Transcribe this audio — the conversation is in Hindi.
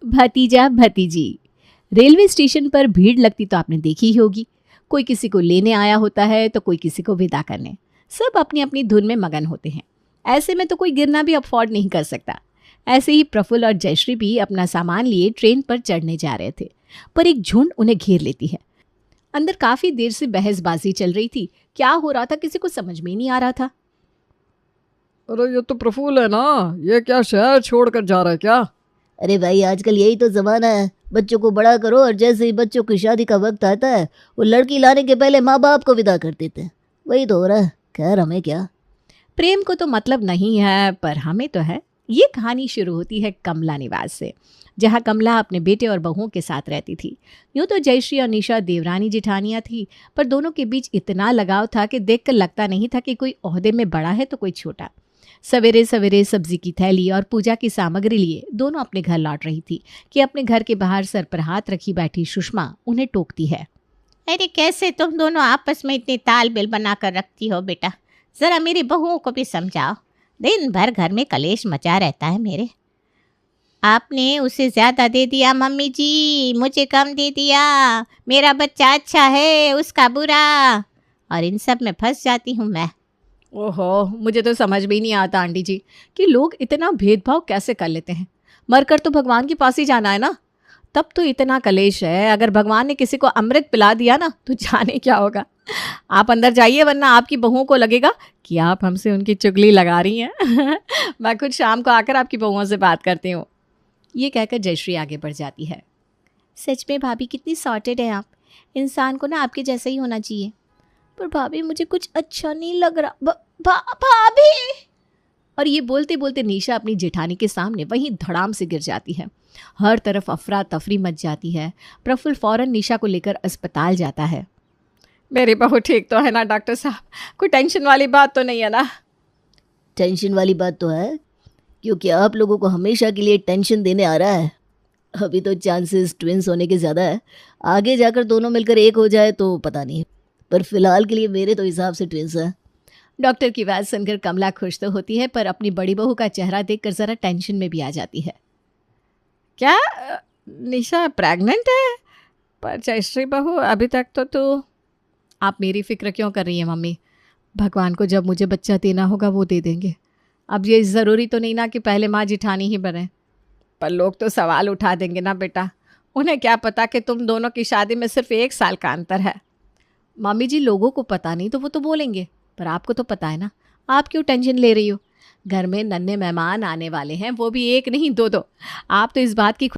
भतीजा भतीजी। रेलवे स्टेशन पर भीड़ लगती तो आपने देखी ही होगी। कोई किसी को लेने आया होता है तो कोई किसी को विदा करने। सब अपनी अपनी धुन में मगन होते हैं। ऐसे में तो कोई गिरना भी अफोर्ड नहीं कर सकता। ऐसे ही प्रफुल्ल और जयश्री भी अपना सामान लिए ट्रेन पर चढ़ने जा रहे थे, पर एक झुंड उन्हें घेर लेती है। अंदर काफी देर से बहसबाजी चल रही थी। क्या हो रहा था किसी को समझ में ही नहीं आ रहा था। अरे ये तो प्रफुल्ल है ना, ये क्या शहर छोड़कर जा रहा है क्या? अरे भाई, आजकल यही तो ज़माना है। बच्चों को बड़ा करो और जैसे ही बच्चों की शादी का वक्त आता है वो लड़की लाने के पहले माँ बाप को विदा कर देते हैं। वही तो हो रहा है। खैर, हमें क्या। प्रेम को तो मतलब नहीं है, पर हमें तो है। ये कहानी शुरू होती है कमला निवास से, जहाँ कमला अपने बेटे और बहुओं के साथ रहती थी। यूँ तो जयश्री और निशा देवरानी जिठानियाँ थी, पर दोनों के बीच इतना लगाव था कि देखकर लगता नहीं था कि कोई ओहदे में बड़ा है तो कोई छोटा। सवेरे सवेरे सब्जी की थैली और पूजा की सामग्री लिए दोनों अपने घर लौट रही थी कि अपने घर के बाहर सर पर हाथ रखी बैठी सुषमा उन्हें टोकती है। अरे कैसे तुम दोनों आपस में इतनी तालमेल बनाकर रखती हो बेटा? ज़रा मेरी बहुओं को भी समझाओ। दिन भर घर में कलेश मचा रहता है मेरे। आपने उसे ज़्यादा दे दिया मम्मी जी, मुझे कम दे दिया। मेरा बच्चा अच्छा है, उसका बुरा। और इन सब में फंस जाती हूँ मैं। ओहो, मुझे तो समझ भी नहीं आता आंटी जी कि लोग इतना भेदभाव कैसे कर लेते हैं। मरकर तो भगवान के पास ही जाना है ना, तब तो इतना कलेश है। अगर भगवान ने किसी को अमृत पिला दिया ना तो जाने क्या होगा। आप अंदर जाइए, वरना आपकी बहुओं को लगेगा कि आप हमसे उनकी चुगली लगा रही हैं। मैं खुद शाम को आकर आपकी बहुओं से बात करती हूँ। ये कहकर जयश्री आगे बढ़ जाती है। सच में भाभी कितनी सॉर्टेड है आप। इंसान को ना आपके जैसा ही होना चाहिए। पर भाभी मुझे कुछ अच्छा नहीं लग रहा। भाभी। और ये बोलते बोलते निशा अपनी जेठानी के सामने वहीं धड़ाम से गिर जाती है। हर तरफ अफरा तफरी मच जाती है। प्रफुल्ल फौरन निशा को लेकर अस्पताल जाता है। मेरी बहू ठीक तो है ना डॉक्टर साहब? कोई टेंशन वाली बात तो नहीं है ना? टेंशन वाली बात तो है, क्योंकि आप लोगों को हमेशा के लिए टेंशन देने आ रहा है। अभी तो चांसेस ट्विंस होने के ज़्यादा है। आगे जाकर दोनों मिलकर एक हो जाए तो पता नहीं, पर फिलहाल के लिए मेरे तो हिसाब से ट्विंस है। डॉक्टर की बात सुनकर कमला खुश तो होती है, पर अपनी बड़ी बहू का चेहरा देखकर ज़रा टेंशन में भी आ जाती है। क्या निशा प्रेग्नेंट है? पर जयश्री बहू अभी तक तो आप मेरी फिक्र क्यों कर रही हैं मम्मी? भगवान को जब मुझे बच्चा देना होगा वो दे देंगे। अब ये ज़रूरी तो नहीं ना कि पहले माँ जिठानी ही बने। पर लोग तो सवाल उठा देंगे ना बेटा। उन्हें क्या पता कि तुम दोनों की शादी में सिर्फ 1 साल का अंतर है। मम्मी जी, लोगों को पता नहीं तो वो तो बोलेंगे, पर आपको तो पता है ना। आप क्यों टेंशन ले रही हो? घर में नन्हे मेहमान आने वाले हैं, वो भी 1 नहीं 2-2। आप तो इस बात की